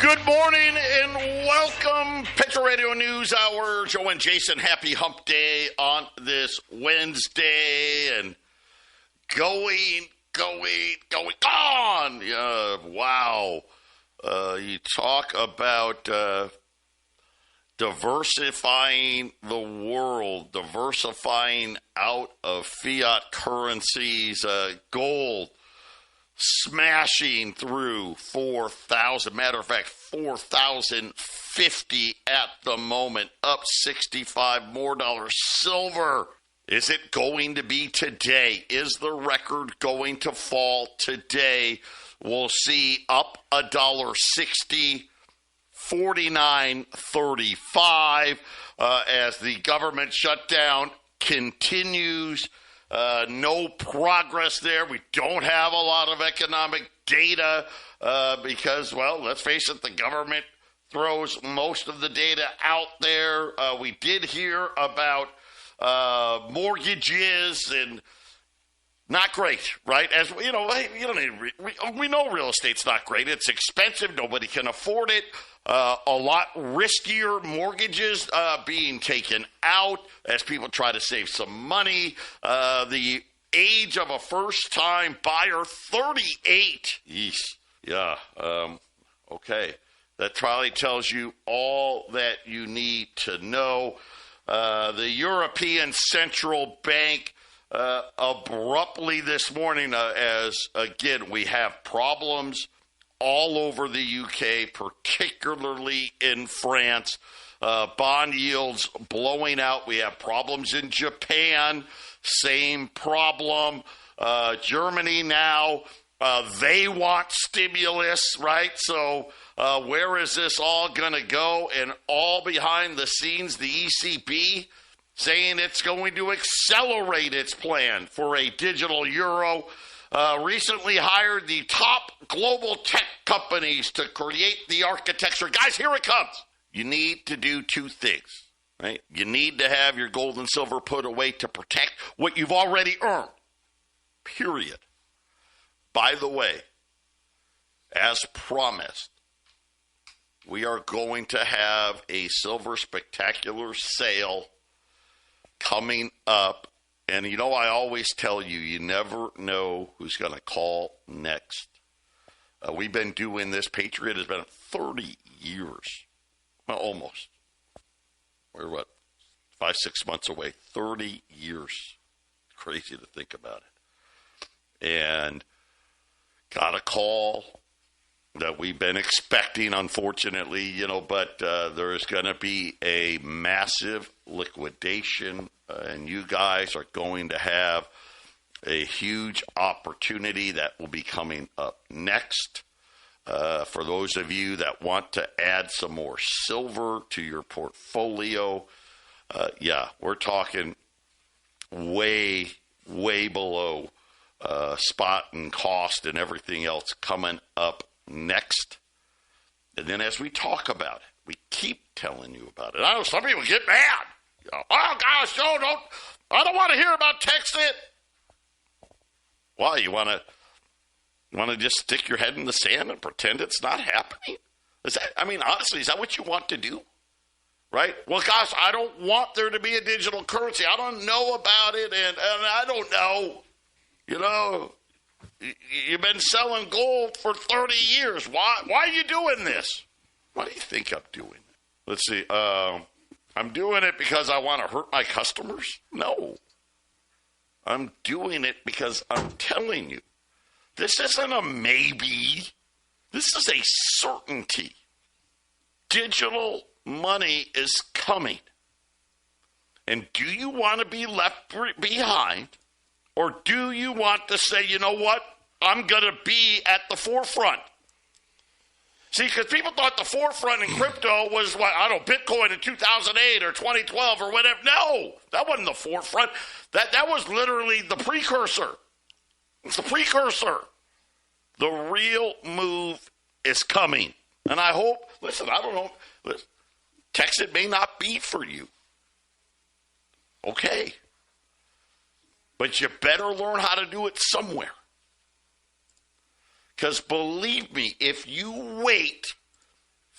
Good morning and welcome. Petro Radio News Hour. Joe and Jason, happy hump day on this Wednesday. And going on. Wow. You talk about diversifying the world, diversifying out of fiat currencies, gold smashing through 4,000. Matter of fact, 4,050 at the moment, up 65 more dollars. Silver, is it going to be today? Is the record going to fall today? We'll see, up $1.60, 49.35 as the government shutdown continues. No progress there. We don't have a lot of economic data because, well, let's face it, the government throws most of the data out there. We did hear about mortgages and not great, right? As you know, we know real estate's not great. It's expensive. Nobody can afford it. A lot riskier mortgages being taken out as people try to save some money. The age of a first-time buyer, 38. Yeesh. Yeah. Okay. That probably tells you all that you need to know. The European Central Bank abruptly this morning, as, again, we have problems all over the UK, particularly in France. Bond yields blowing out. We have problems in Japan. Same problem. Germany now, they want stimulus, right? So where is this all going to go? And all behind the scenes, the ECB saying it's going to accelerate its plan for a digital euro. Recently hired the top global tech companies to create the architecture. Guys, here it comes. You need to do two things, right? You need to have your gold and silver put away to protect what you've already earned, period. By the way, as promised, we are going to have a Silver Spectacular sale coming up. And, you know, I always tell you, you never know who's going to call next. We've been doing this. Patriot has been 30 years. Well, almost. We're, 5-6 months away. 30 years. Crazy to think about it. And got a call that we've been expecting, unfortunately, but there's going to be a massive liquidation. And you guys are going to have a huge opportunity that will be coming up next. For those of you that want to add some more silver to your portfolio, we're talking way, way below spot and cost and everything else coming up next. And then as we talk about it, we keep telling you about it. I know some people get mad. Oh, gosh, Joe, I don't want to hear about Texit. Why, you want to just stick your head in the sand and pretend it's not happening? Honestly, is that what you want to do? Right? Well, gosh, I don't want there to be a digital currency. I don't know about it, and I don't know. You've been selling gold for 30 years. Why are you doing this? Why do you think I'm doing it? Let's see. I'm doing it because I want to hurt my customers? No. I'm doing it because I'm telling you, this isn't a maybe. This is a certainty. Digital money is coming. And do you want to be left behind? Or do you want to say, you know what? I'm going to be at the forefront. See, because people thought the forefront in crypto was, Bitcoin in 2008 or 2012 or whatever. No, that wasn't the forefront. That was literally the precursor. It's the precursor. The real move is coming. And I hope, I don't know, Texit may not be for you. Okay. But you better learn how to do it somewhere. Because believe me, if you wait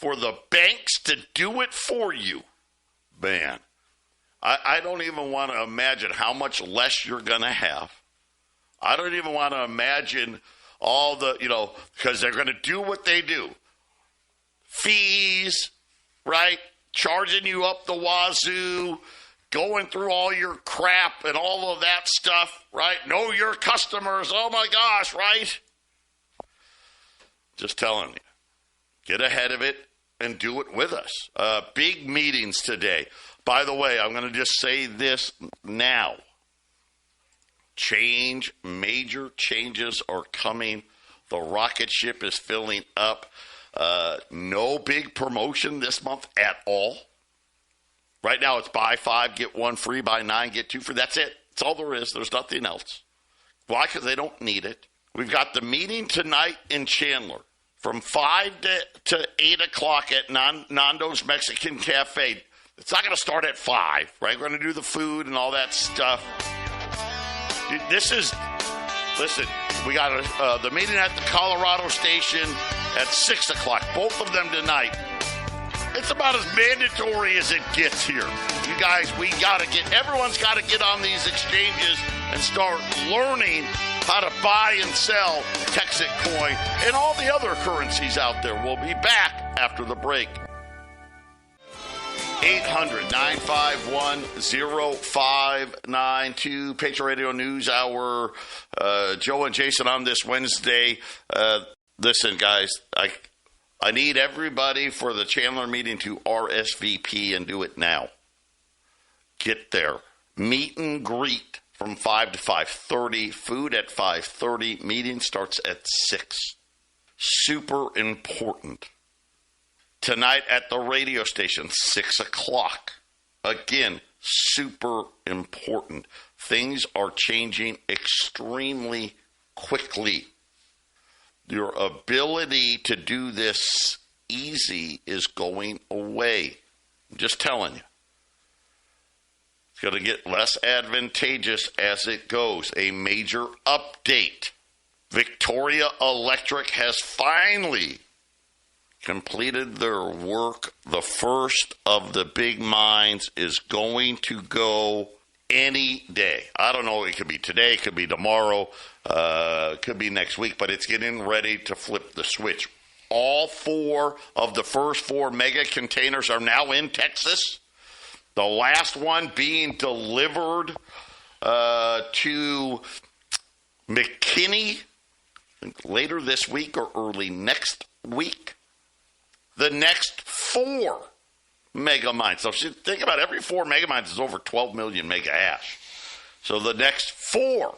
for the banks to do it for you, man, I don't even want to imagine how much less you're going to have. I don't even want to imagine all the, because they're going to do what they do. Fees, right? Charging you up the wazoo, going through all your crap and all of that stuff, right? Know your customers. Oh, my gosh, right? Just telling you. Get ahead of it and do it with us. Big meetings today. By the way, I'm going to just say this now. Major changes are coming. The rocket ship is filling up. No big promotion this month at all. Right now it's buy 5, get 1 free, buy 9, get 2 free. That's it. That's all there is. There's nothing else. Why? Because they don't need it. We've got the meeting tonight in Chandler from 5 to 8 o'clock at Nando's Mexican Cafe. It's not going to start at 5, right? We're going to do the food and all that stuff. Listen, we got the meeting at the Colorado station at 6 o'clock. Both of them tonight. It's about as mandatory as it gets here. You guys, everyone's got to get on these exchanges and start learning how to buy and sell Texit coin and all the other currencies out there. We'll be back after the break. 800-951-0592, Patriot Radio News Hour. Joe and Jason on this Wednesday. Listen, guys, I need everybody for the Chandler meeting to RSVP and do it now. Get there. Meet and greet from 5 to 5:30. Food at 5:30. Meeting starts at 6. Super important. Tonight at the radio station, 6 o'clock. Again, super important. Things are changing extremely quickly. Your ability to do this easy is going away. I'm just telling you. It's going to get less advantageous as it goes. A major update. Victoria Electric has finally completed their work. The first of the big mines is going to go any day. I don't know. It could be today. It could be tomorrow. It could be next week. But it's getting ready to flip the switch. All 4 of the first 4 mega containers are now in Texas. The last one being delivered to McKinney later this week or early next week. The next 4 mega mines. So if you think about it, every 4 mega mines is over 12 million mega hash. So the next 4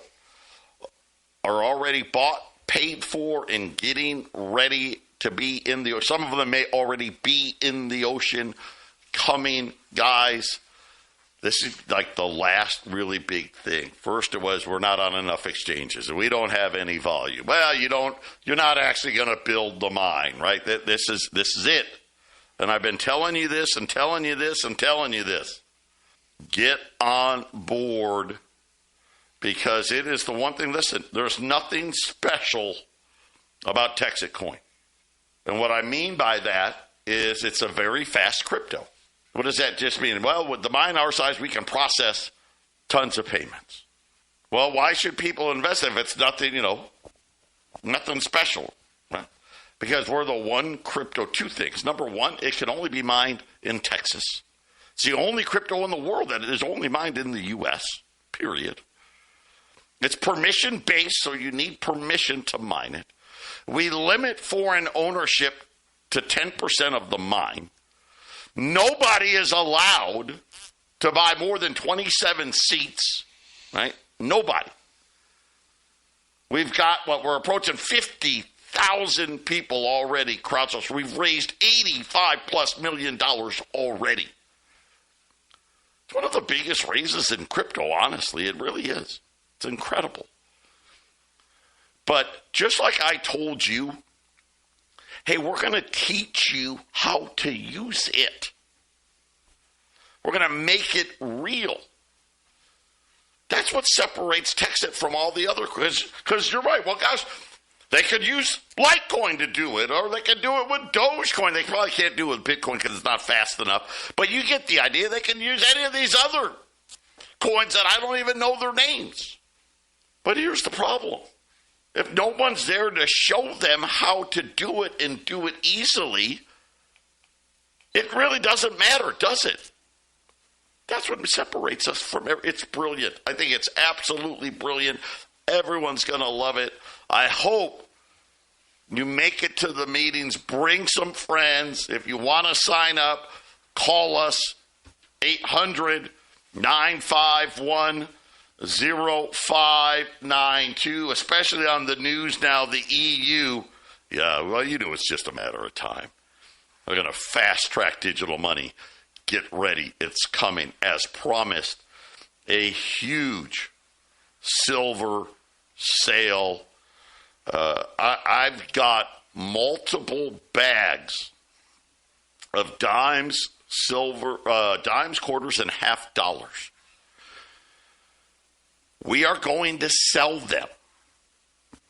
are already bought, paid for, and getting ready to be in the ocean. Some of them may already be in the ocean coming, guys. This is like the last really big thing. First it was we're not on enough exchanges and we don't have any volume. Well, you're not actually going to build the mine, right? This is it. And I've been telling you this and telling you this and telling you this. Get on board because it is the one thing. Listen, there's nothing special about Texit coin. And what I mean by that is it's a very fast crypto. What does that just mean? Well, with the mine our size, we can process tons of payments. Well, why should people invest if it's nothing, nothing special? Right? Because we're the one crypto, 2 things. Number one, it can only be mined in Texas. It's the only crypto in the world that is only mined in the U.S., period. It's permission-based, so you need permission to mine it. We limit foreign ownership to 10% of the mine. Nobody is allowed to buy more than 27 seats, right? Nobody. We've got we're approaching 50,000 people already crowdsourced. We've raised $85+ million already. It's one of the biggest raises in crypto, honestly. It really is. It's incredible. But just like I told you, hey, we're going to teach you how to use it. We're going to make it real. That's what separates Texit from all the other, because you're right. Well, guys, They could use Litecoin to do it, or they could do it with Dogecoin. They probably can't do it with Bitcoin because it's not fast enough. But you get the idea. They can use any of these other coins that I don't even know their names. But here's the problem. If no one's there to show them how to do it and do it easily, it really doesn't matter, does it? That's what separates us from it's brilliant. I think it's absolutely brilliant. Everyone's going to love it. I hope you make it to the meetings. Bring some friends. If you want to sign up, call us 800-951-0592, especially on the news now, the EU. Yeah, well, it's just a matter of time. They're going to fast-track digital money. Get ready. It's coming. As promised, a huge silver sale. I've got multiple bags of dimes, silver, dimes, quarters, and half dollars. We are going to sell them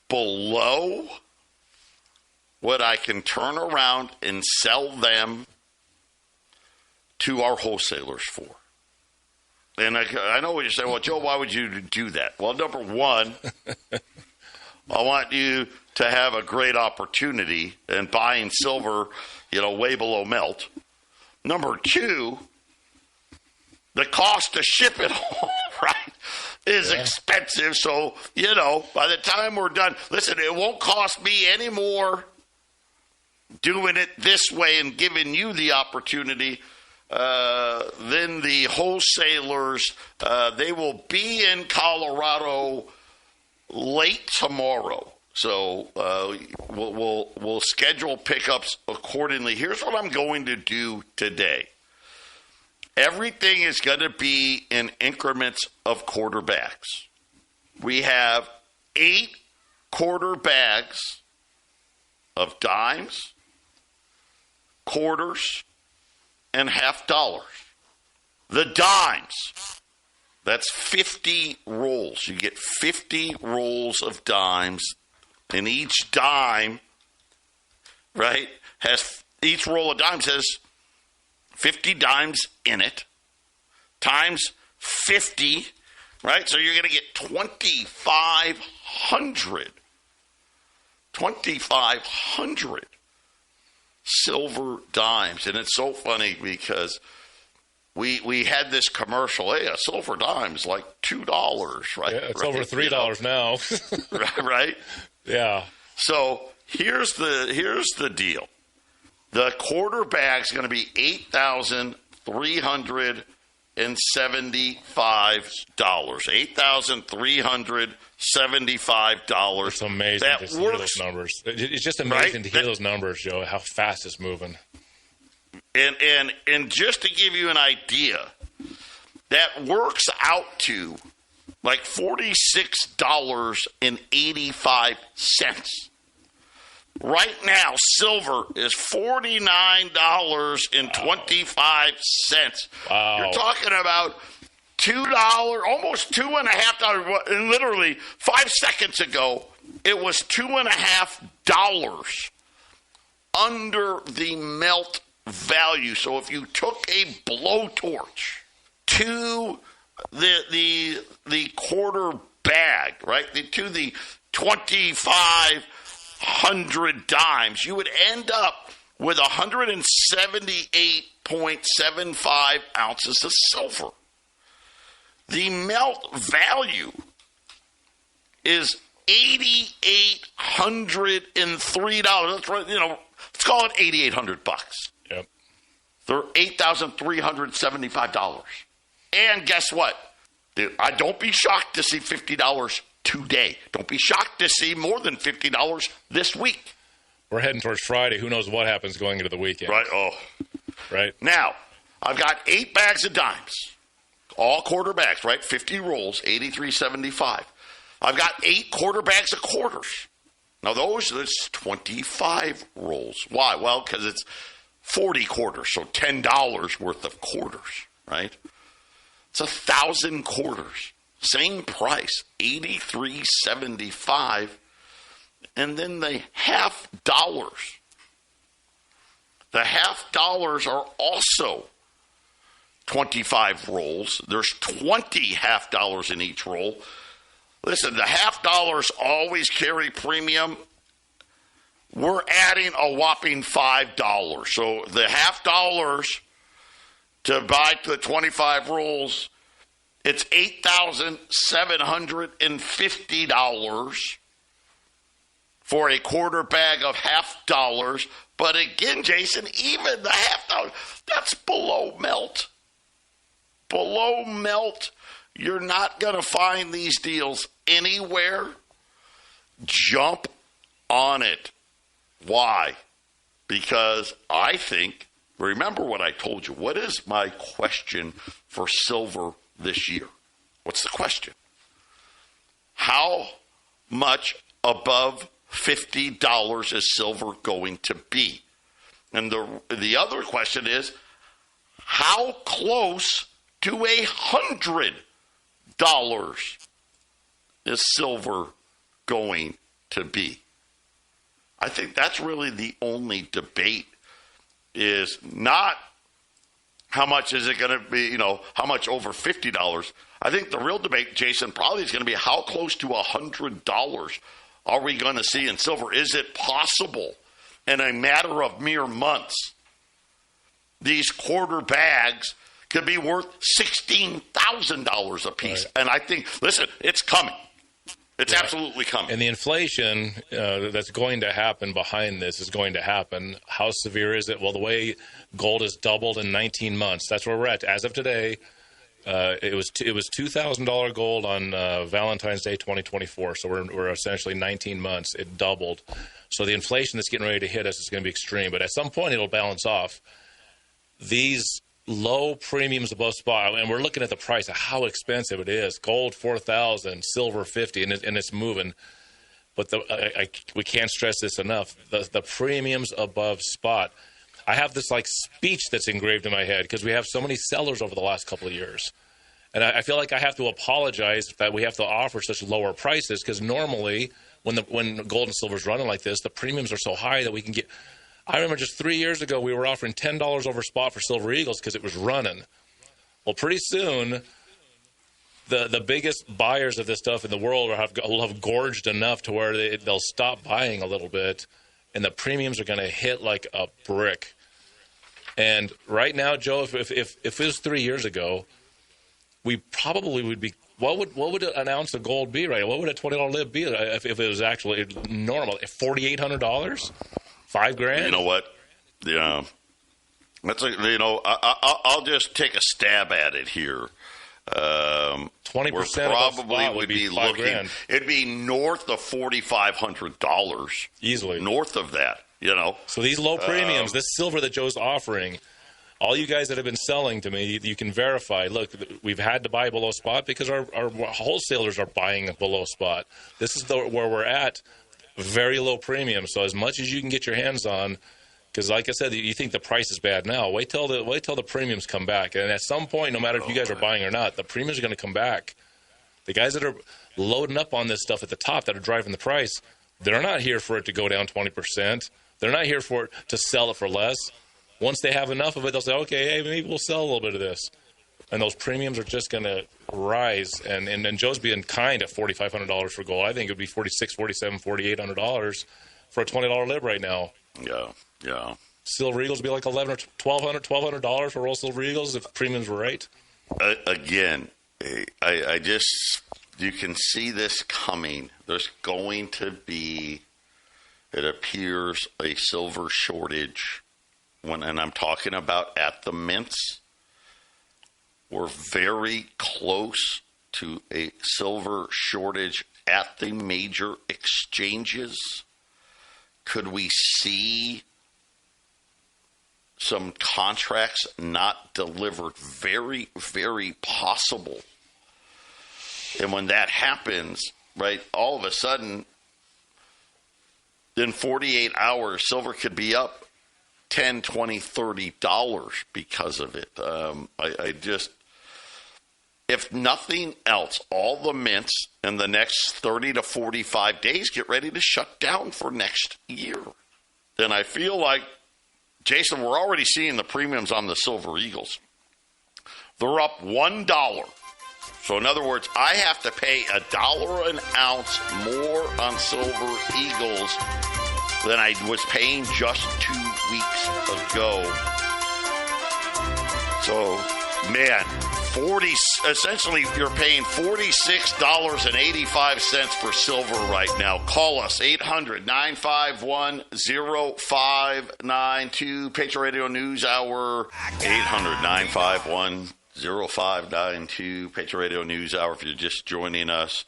below what I can turn around and sell them to our wholesalers for. And I know what you're saying. Well, Joe, why would you do that? Well, number one, I want you to have a great opportunity in buying silver, way below melt. Number two, the cost to ship it home, right, is expensive. So, by the time we're done, listen, it won't cost me any more doing it this way and giving you the opportunity than the wholesalers. They will be in Colorado late tomorrow. So we'll schedule pickups accordingly. Here's what I'm going to do today. Everything is going to be in increments of quarter bags. We have 8 quarter bags of dimes, quarters, and half dollars. The dimes, that's 50 rolls. You get 50 rolls of dimes, and each dime, right, each roll of dimes has 50 dimes in it, times 50, right? So you're going to get 2,500 silver dimes. And it's so funny because we had this commercial, hey, a silver dime is like $2, right? Yeah, it's over $3 now. Right? Yeah. So here's the deal. The quarter bag's going to be $8,375. $8,375. It's amazing to hear those numbers. It's just amazing to hear those numbers, Joe, how fast it's moving. And just to give you an idea, that works out to like $46.85. Right now, silver is $49.25. Wow. You're talking about $2, almost $2.50. And literally 5 seconds ago, it was $2.50 under the melt value. So if you took a blowtorch to the quarter bag, right, to the 2,500 dimes, you would end up with 178.75 ounces of silver. The melt value is $8,803. That's right. Let's call it $8,800. Yep. They're $8,375. And guess what? I don't be shocked to see $50 today. Don't be shocked to see more than $50 this week. We're heading towards Friday. Who knows what happens going into the weekend? Right. Oh. Right. Now, I've got 8 bags of dimes. All quarter bags, right? 50 rolls, $83.75. I've got 8 quarter bags of quarters. Now, that's 25 rolls. Why? Well, because it's 40 quarters, so $10 worth of quarters, right? It's 1,000 quarters. Same price, $83.75. And then the half dollars. The half dollars are also 25 rolls. There's 20 half dollars in each roll. Listen, the half dollars always carry premium. We're adding a whopping $5. So the half dollars to buy the 25 rolls, it's $8,750 for a quarter bag of half dollars. But again, Jason, even the half dollar, that's below melt. Below melt. You're not going to find these deals anywhere. Jump on it. Why? Because I think, remember what I told you. What is my question for silver this year? What's the question? How much above $50 is silver going to be? And the other question is, how close to $100 is silver going to be? I think that's really the only debate, is not how much is it going to be, how much over $50. I think the real debate, Jason, probably is going to be how close to $100 are we going to see in silver? Is it possible in a matter of mere months these quarter bags could be worth $16,000 a piece? Right. And I think, listen, it's coming. It's absolutely coming. And the inflation that's going to happen behind this is going to happen. How severe is it? Well, the way gold has doubled in 19 months, that's where we're at. As of today, it was $2,000 gold on Valentine's Day 2024. So we're essentially 19 months. It doubled. So the inflation that's getting ready to hit us is going to be extreme. But at some point, it'll balance off. These low premiums above spot, and we're looking at the price of how expensive it is. Gold $4,000, silver $50, and it's moving. But we can't stress this enough. The premiums above spot. I have this speech that's engraved in my head because we have so many sellers over the last couple of years, and I feel like I have to apologize that we have to offer such lower prices, because normally when gold and silver is running like this, the premiums are so high that we can get. I remember just 3 years ago, we were offering $10 over spot for Silver Eagles because it was running. Well, pretty soon, the biggest buyers of this stuff in the world will have gorged enough to where they'll stop buying a little bit, and the premiums are going to hit like a brick. And right now, Joe, if it was 3 years ago, we probably would be. What would an ounce of gold be, right? What would a $20 lib be if it was actually normal? $4,800? $5,000? You know what? Yeah, that's I'll just take a stab at it here. 20% probably would be $5,000. It'd be north of $4,500 easily. North of that, So these low premiums, this silver that Joe's offering, all you guys that have been selling to me, you can verify. Look, we've had to buy below spot because our wholesalers are buying below spot. This is where we're at. Very low premium. So as much as you can get your hands on, because like I said, you think the price is bad now. Wait till the premiums come back. And at some point, no matter if you guys are buying or not, the premiums are going to come back. The guys that are loading up on this stuff at the top that are driving the price, they're not here for it to go down 20%. They're not here for it to sell it for less. Once they have enough of it, they'll say, okay, hey, maybe we'll sell a little bit of this. And those premiums are just going to rise. And Joe's being kind at $4,500 for gold. I think it would be $4,600, $4,700, $4,800 for a $20 lib right now. Yeah. Silver Eagles would be like $1,100 or $1,200 for roll Silver Eagles if premiums were right. Again, I just, you can see this coming. There's going to be, it appears, a silver shortage. And I'm talking about at the mints. We're very close to a silver shortage at the major exchanges. Could we see some contracts not delivered? Very, very possible. And when that happens, right, all of a sudden, in 48 hours, silver could be up $10, $20, $30 because of it. if nothing else, all the mints in the next 30 to 45 days get ready to shut down for next year. And I feel like, Jason, we're already seeing the premiums on the Silver Eagles. They're up $1. So in other words, I have to pay $1 an ounce more on Silver Eagles than I was paying just 2 weeks ago. So, man, essentially you're paying $46.85 for silver right now. Call us, 800-951-0592, Patriot Radio News Hour, 800-951-0592, Patriot Radio News Hour. If you're just joining us,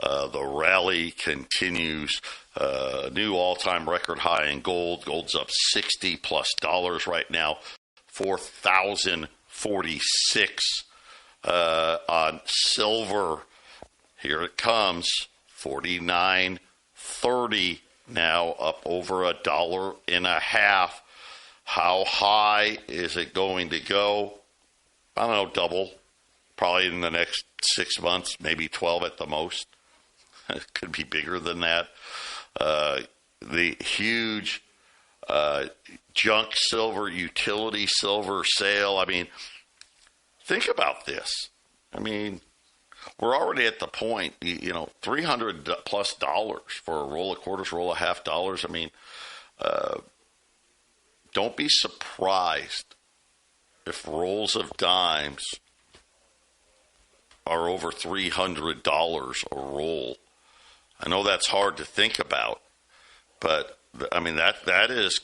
the rally continues. New all-time record high in gold. Gold's up $60+ right now, 4,046 on silver. Here it comes, 49.30 now, up over $1.50. How high is it going to go? I don't know, double. Probably in the next 6 months, maybe 12 at the most. It could be bigger than that. The huge junk silver, utility silver sale. I mean, think about this. I mean, we're already at the point, $300+ for a roll of quarters, roll of $half. I mean, don't be surprised if rolls of dimes are over $300 a roll. I know that's hard to think about, but I mean, that is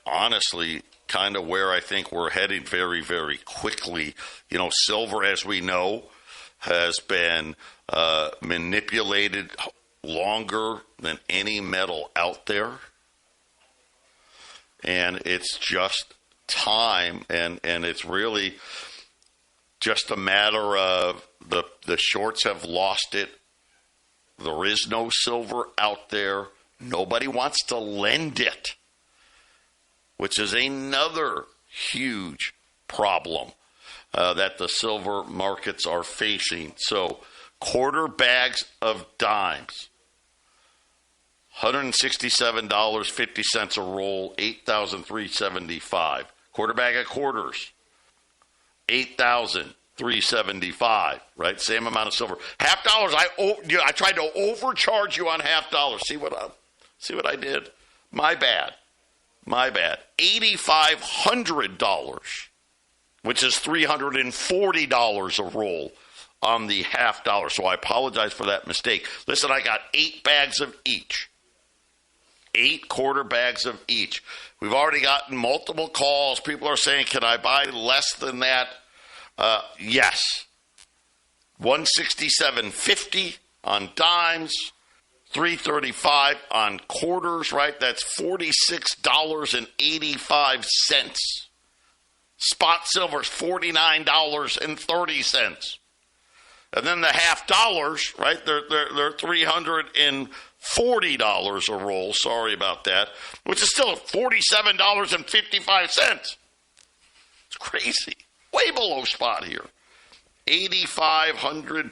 honestly kind of where I think we're heading very, very quickly. Silver, as we know, has been manipulated longer than any metal out there. And it's just time, and it's really just a matter of the shorts have lost it. There is no silver out there. Nobody wants to lend it, which is another huge problem that the silver markets are facing. So, quarter bags of dimes, $167.50 a roll, $8,375. Quarter bag of quarters, $8,375. Right, same amount of silver. $half. I tried to overcharge you on $half. See what I did? My bad. $8,500, which is $340 a roll on the $half. So I apologize for that mistake. Listen, I got 8 bags of each. 8 quarter bags of each. We've already gotten multiple calls. People are saying, can I buy less than that? Yes. $167.50 on dimes, $335 on quarters, right? That's $46.85. Spot silver's $49.30. And then the $half, right? They're $340 a roll. Sorry about that. Which is still $47.55. It's crazy. Way below spot here. $8,500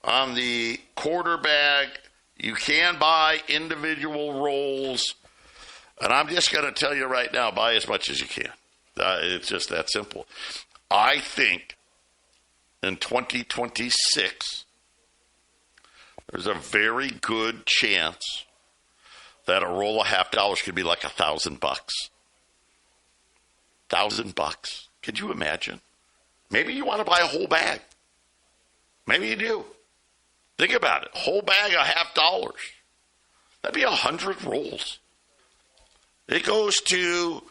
on the quarter bag. You can buy individual rolls. And I'm just going to tell you right now, buy as much as you can. It's just that simple. I think in 2026, there's a very good chance that a roll of $half could be like $1,000. $1,000. Could you imagine? Maybe you want to buy a whole bag. Maybe you do. Think about it. Whole bag of $half. That'd be 100 rolls. It goes to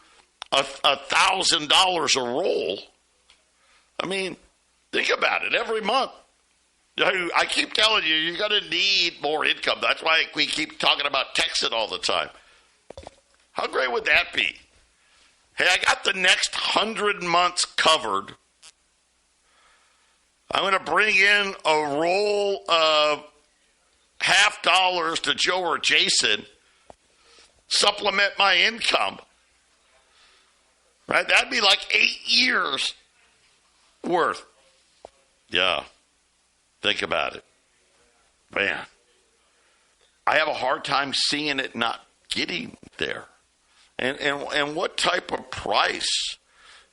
$1,000 a roll. I mean, think about it. Every month. I keep telling you, you're going to need more income. That's why we keep talking about Texan all the time. How great would that be? Hey, I got the next 100 months covered. I'm going to bring in a roll of $half to Joe or Jason, supplement my income. Right? That'd be like 8 years worth Yeah. Think about it. Man. I have a hard time seeing it not getting there. And what type of price,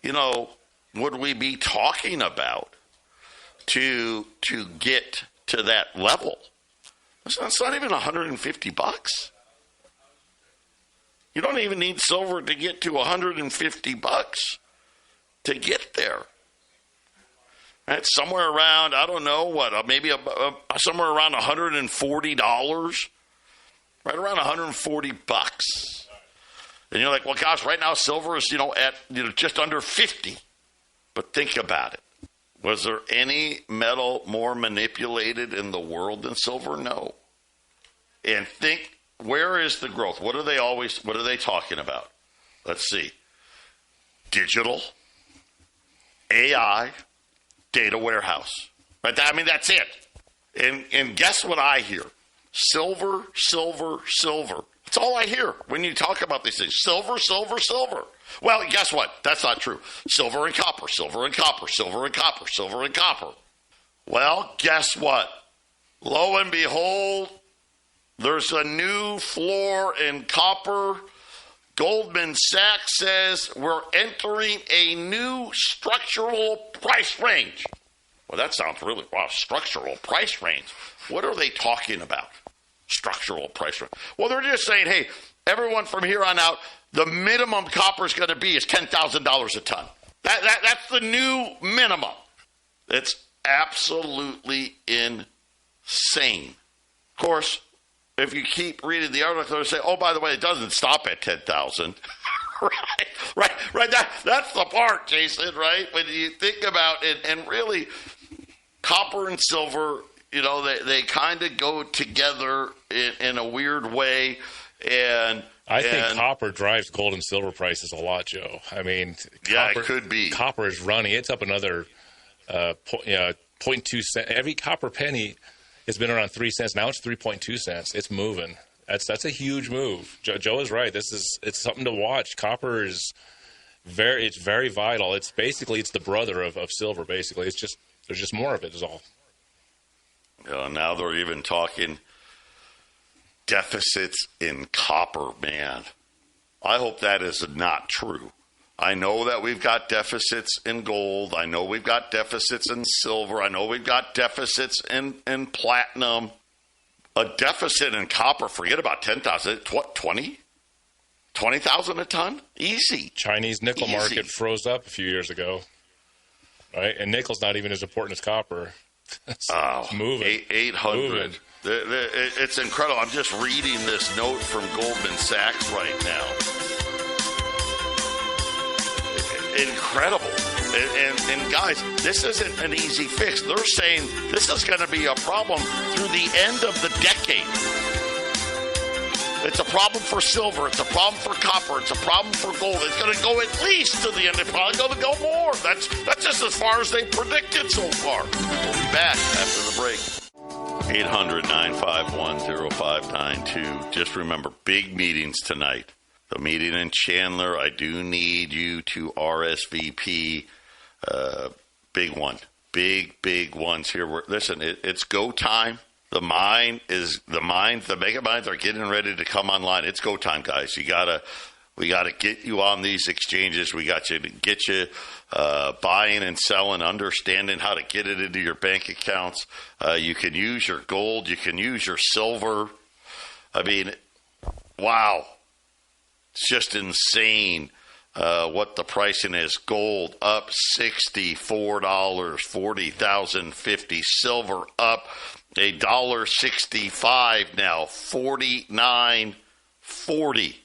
would we be talking about to get to that level? It's not even $150. You don't even need silver to get to $150 to get there. That's somewhere around, I don't know what, maybe somewhere around $140, right around $140. And you're like, well, gosh, right now silver is, at just under 50. But think about it. Was there any metal more manipulated in the world than silver? No. And think, where is the growth? What are they talking about? Let's see. Digital, AI, data warehouse. Right? I mean, that's it. And guess what I hear? Silver, silver, silver. That's all I hear when you talk about these things. Silver, silver, silver. Well, guess what? That's not true. Silver and copper, silver and copper, silver and copper, silver and copper. Well, guess what? Lo and behold, there's a new floor in copper. Goldman Sachs says we're entering a new structural price range. Well, that sounds really, structural price range. What are they talking about? Structural price range. Well, they're just saying, hey, everyone from here on out, the minimum copper is going to be is $10,000 a ton. That's the new minimum. It's absolutely insane. Of course, if you keep reading the article, they say, oh, by the way, it doesn't stop at 10,000. Right. That's the part, Jason, right? When you think about it, and really, copper and silver, they kind of go together in a weird way. And I think copper drives gold and silver prices a lot, Joe. I mean, it could be. Copper is running. It's up another 0.2 cents. Every copper penny has been around 3 cents. Now it's 3.2 cents. It's moving. That's a huge move. Joe is right. It's something to watch. Copper is very vital. It's the brother of silver. Basically, there's just more of it. Is all. Now they're even talking deficits in copper, man. I hope that is not true. I know that we've got deficits in gold. I know we've got deficits in silver. I know we've got deficits in platinum. A deficit in copper, forget about 10,000. What, 20? 20,000 a ton? Easy. Chinese nickel market froze up a few years ago. Right? And nickel's not even as important as copper. It's moving. 800. Moving. It's incredible. I'm just reading this note from Goldman Sachs right now. Incredible. And guys, this isn't an easy fix. They're saying this is going to be a problem through the end of the decade. It's a problem for silver. It's a problem for copper. It's a problem for gold. It's going to go at least to the end. It's probably going to go more. That's just as far as they predicted so far. We'll be back after the break. 800-951-0592. Just remember, big meetings tonight. The meeting in Chandler, I do need you to RSVP. Big one. Big ones here. Listen, it's go time. The mega mines are getting ready to come online. It's go time, guys. We gotta get you on these exchanges. We got to get you buying and selling, understanding how to get it into your bank accounts. You can use your gold. You can use your silver. I mean, wow. It's just insane what the pricing is. Gold up $64, 40,050. Silver up $1.65 now, 49.40.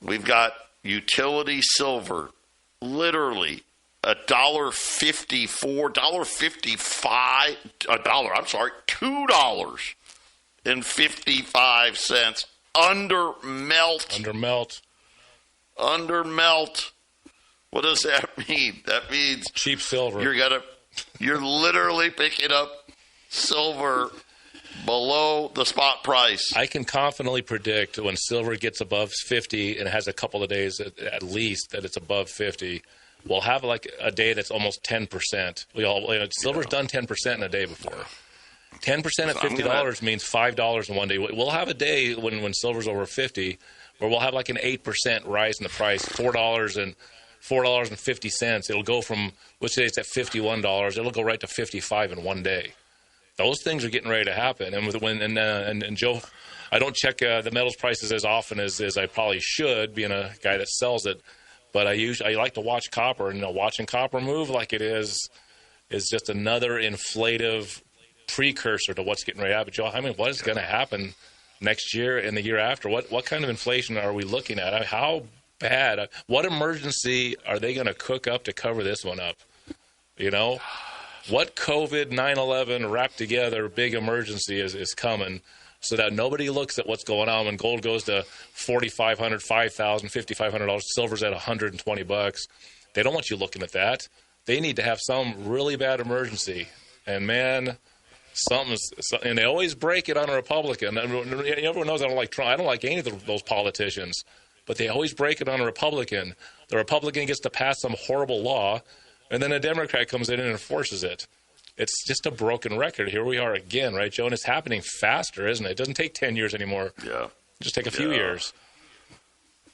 We've got utility silver, literally $1.54, $1.55, $2.55 under melt. What does that mean? That means cheap silver. You're literally picking up silver below the spot price. I can confidently predict when silver gets above 50 and has a couple of days at least that it's above 50, we'll have like a day that's almost 10%. Silver's done 10% in a day before. 10% at $50 means $5 in one day. We'll have a day when silver's over 50 where we'll have like an 8% rise in the price, $4.50. It'll go from, let's say it's at $51, it'll go right to 55 in one day. Those things are getting ready to happen. And Joe, I don't check the metals prices as often as I probably should, being a guy that sells it. But I like to watch copper, and watching copper move like it is just another inflative precursor to what's getting ready to happen. Joe, what is going to happen next year and the year after? What kind of inflation are we looking at? How bad? What emergency are they going to cook up to cover this one up? What COVID 9/11 wrapped together big emergency is coming, so that nobody looks at what's going on when gold goes to $4,500, $5,000, $5,500, silver's at $120. They don't want you looking at that. They need to have some really bad emergency. And man, and they always break it on a Republican. Everyone knows I don't like Trump. I don't like any of those politicians, but they always break it on a Republican. The Republican gets to pass some horrible law, and then a Democrat comes in and enforces it. It's just a broken record. Here we are again, right, Joe? And it's happening faster, isn't it? It doesn't take 10 years anymore. Yeah. Just take a few years.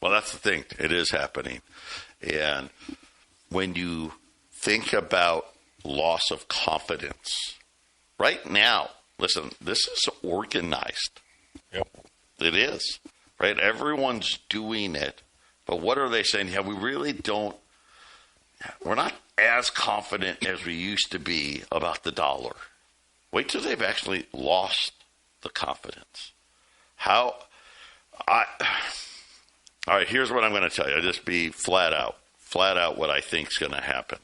Well, that's the thing. It is happening. And when you think about loss of confidence, right now, listen, this is organized. Yep. It is, right? Everyone's doing it. But what are they saying? Yeah, we're not as confident as we used to be about the dollar. Wait till they've actually lost the confidence. All right, here's what I'm going to tell you. I'll just be flat out what I think is going to happen.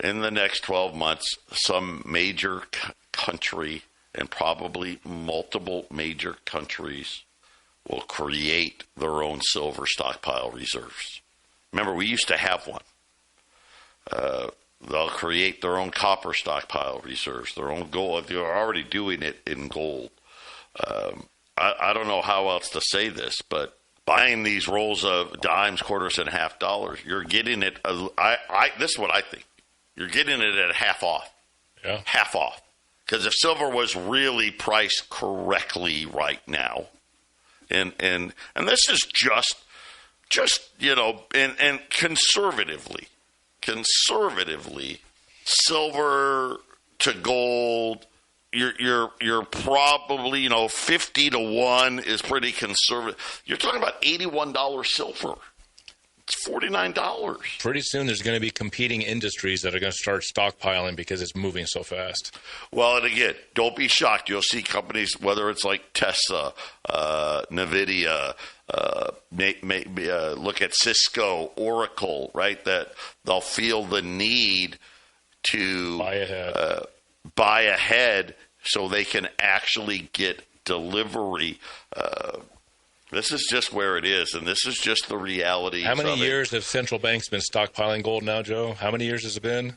In the next 12 months, some major country, and probably multiple major countries, will create their own silver stockpile reserves. Remember, we used to have one. They'll create their own copper stockpile reserves, their own gold. They're already doing it in gold. I don't know how else to say this, but buying these rolls of dimes, quarters, and $50, you're getting it. This is what I think. You're getting it at half off. Yeah. Half off. Because if silver was really priced correctly right now, and this is just and conservatively, silver to gold, you're probably 50 to 1 is pretty conservative. You're talking about $81 silver. It's $49. Pretty soon there's going to be competing industries that are going to start stockpiling because it's moving so fast. Well, and again, don't be shocked. You'll see companies, whether it's like Tesla, NVIDIA, look at Cisco, Oracle, right, that they'll feel the need to buy ahead so they can actually get delivery. This is just where it is, and this is just the reality. How many years have central banks been stockpiling gold now, Joe? How many years has it been?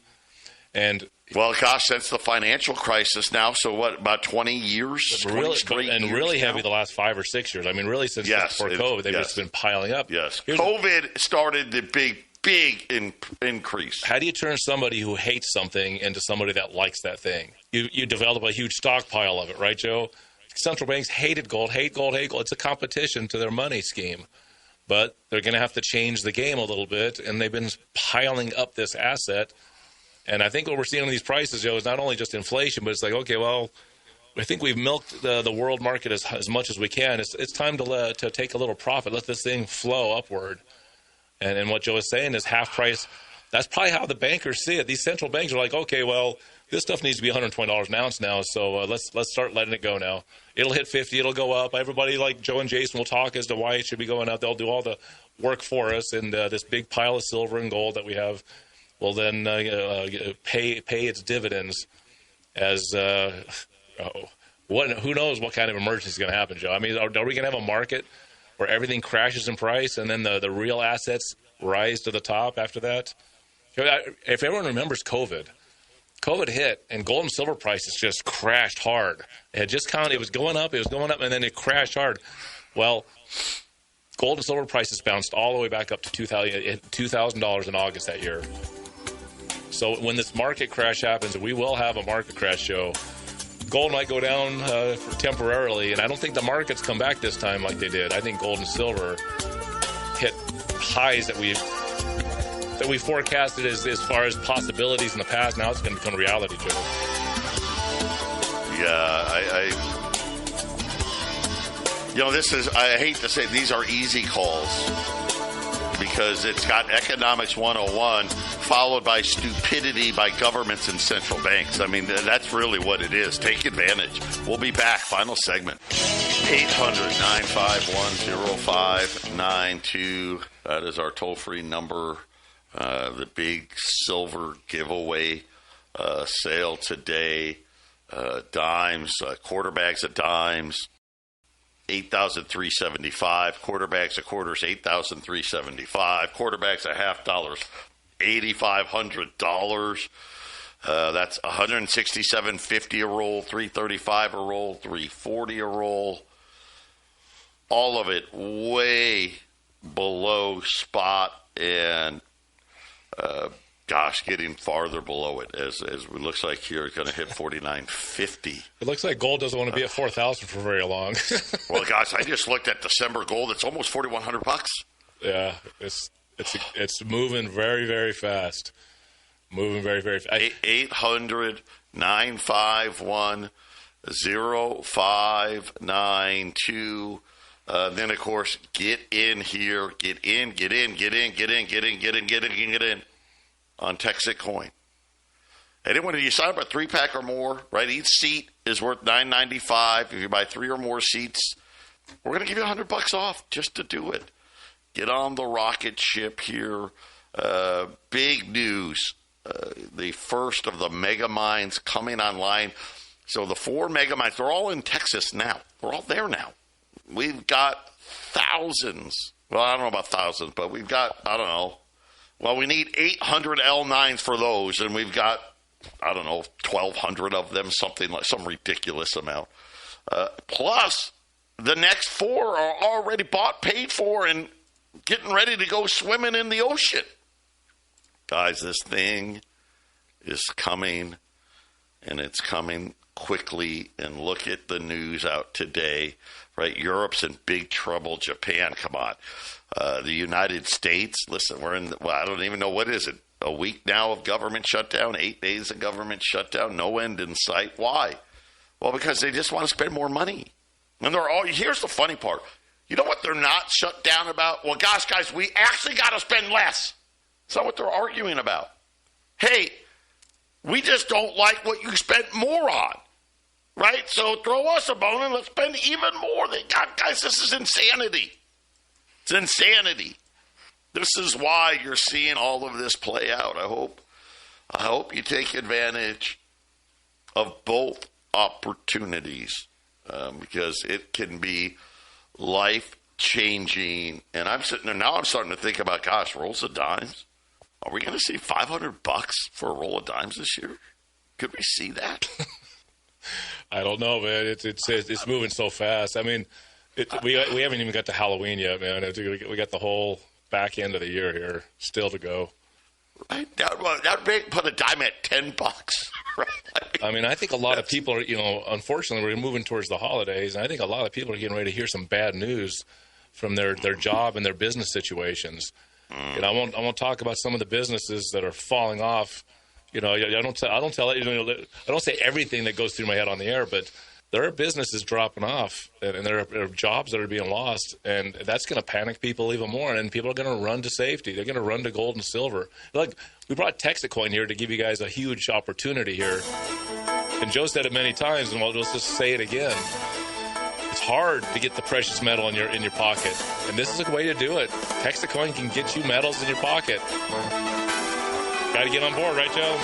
Well, gosh, since the financial crisis now, so what, about 20 years? Really heavy the last 5 or 6 years. I mean, really since before COVID, they've just been piling up. Yes. COVID started the big increase. How do you turn somebody who hates something into somebody that likes that thing? You develop a huge stockpile of it, right, Joe? Central banks hate gold. It's a competition to their money scheme. But they're going to have to change the game a little bit, and they've been piling up this asset. And I think what we're seeing on these prices, Joe, is not only just inflation, but it's like, okay, well, I think we've milked the world market as much as we can. It's time to take a little profit, let this thing flow upward. And what Joe is saying is half price. That's probably how the bankers see it. These central banks are like, okay, well, this stuff needs to be $120 an ounce now, so let's start letting it go now. It'll hit 50, it'll go up. Everybody like Joe and Jason will talk as to why it should be going up. They'll do all the work for us, and this big pile of silver and gold that we have will then pay its dividends as who knows what kind of emergency is going to happen, Joe. I mean, are we going to have a market where everything crashes in price and then the real assets rise to the top after that? If everyone remembers COVID hit, and gold and silver prices just crashed hard. It had just it was going up, and then it crashed hard. Well, Gold and silver prices bounced all the way back up to $2,000 in August that year. So when this market crash happens, and we will have a market crash show, gold might go down temporarily, and I don't think the markets come back this time like they did. I think gold and silver hit highs that we forecasted as far as possibilities in the past. Now it's going to become reality, Joe. Yeah, I hate to say these are easy calls because it's got Economics 101 followed by stupidity by governments and central banks. I mean, that's really what it is. Take advantage. We'll be back. Final segment. 800-951-0592. That is our toll-free number. The big silver giveaway sale today. Dimes, quarter bags of dimes, $8,375. Quarter bags of quarters, $8,375. Quarter bags of half dollars, $8,500. That's $167.50 a roll, $335 a roll, $340 a roll. All of it way below spot and getting farther below it as it looks like here it's going to hit $49.50. It looks like gold doesn't want to be at 4,000 for very long. Well, gosh, I just looked at December gold. It's almost $4,100. Yeah, it's moving very, very fast. Moving very, very fast. 800-951-0592. Then, of course, get in here. Get in. On Texas Coin. Anyone, if you sign up a 3-pack or more, right, each seat is worth $9.95. If you buy 3 or more seats, we're going to give you $100 off just to do it. Get on the rocket ship here. Big news. The first of the mega mines coming online. So the 4 mega mines, they're all in Texas now. They're all there now. We've got thousands. Well, I don't know about thousands, but we've got, I don't know. Well, we need 800 L9s for those, and we've got, 1,200 of them, something like some ridiculous amount. Plus, the next 4 are already bought, paid for, and getting ready to go swimming in the ocean. Guys, this thing is coming, and it's coming quickly. And look at the news out today, right? Europe's in big trouble. Japan, come on. The United States, listen, we're in, I don't even know, what is it? A week now of government shutdown, 8 days of government shutdown, no end in sight. Why? Well, because they just want to spend more money. And here's the funny part. You know what they're not shut down about? Well, gosh, guys, we actually got to spend less. That's not what they're arguing about. Hey, we just don't like what you spent more on. Right? So throw us a bone and let's spend even more. Guys, this is insanity. It's insanity. This is why you're seeing all of this play out. I hope you take advantage of both opportunities because it can be life-changing. And I'm sitting there now, I'm starting to think about, gosh, rolls of dimes. Are we going to see $500 for a roll of dimes this year? Could we see that? I don't know, man. It's moving so fast. I mean, we haven't even got to Halloween yet, man. We got the whole back end of the year here still to go. Right? That would put a dime at $10. Right? I mean, I think a lot of people are, unfortunately, we're moving towards the holidays, and I think a lot of people are getting ready to hear some bad news from their job and their business situations. And I won't talk about some of the businesses that are falling off. I don't say everything that goes through my head on the air, but there are businesses dropping off, and there are jobs that are being lost, and that's going to panic people even more, and people are going to run to safety. They're going to run to gold and silver. Look, we brought Texas Coin here to give you guys a huge opportunity here, and Joe said it many times, and let's just say it again. It's hard to get the precious metal in your pocket, and this is a way to do it. Texas Coin can get you metals in your pocket. Got to get on board, right, Joe?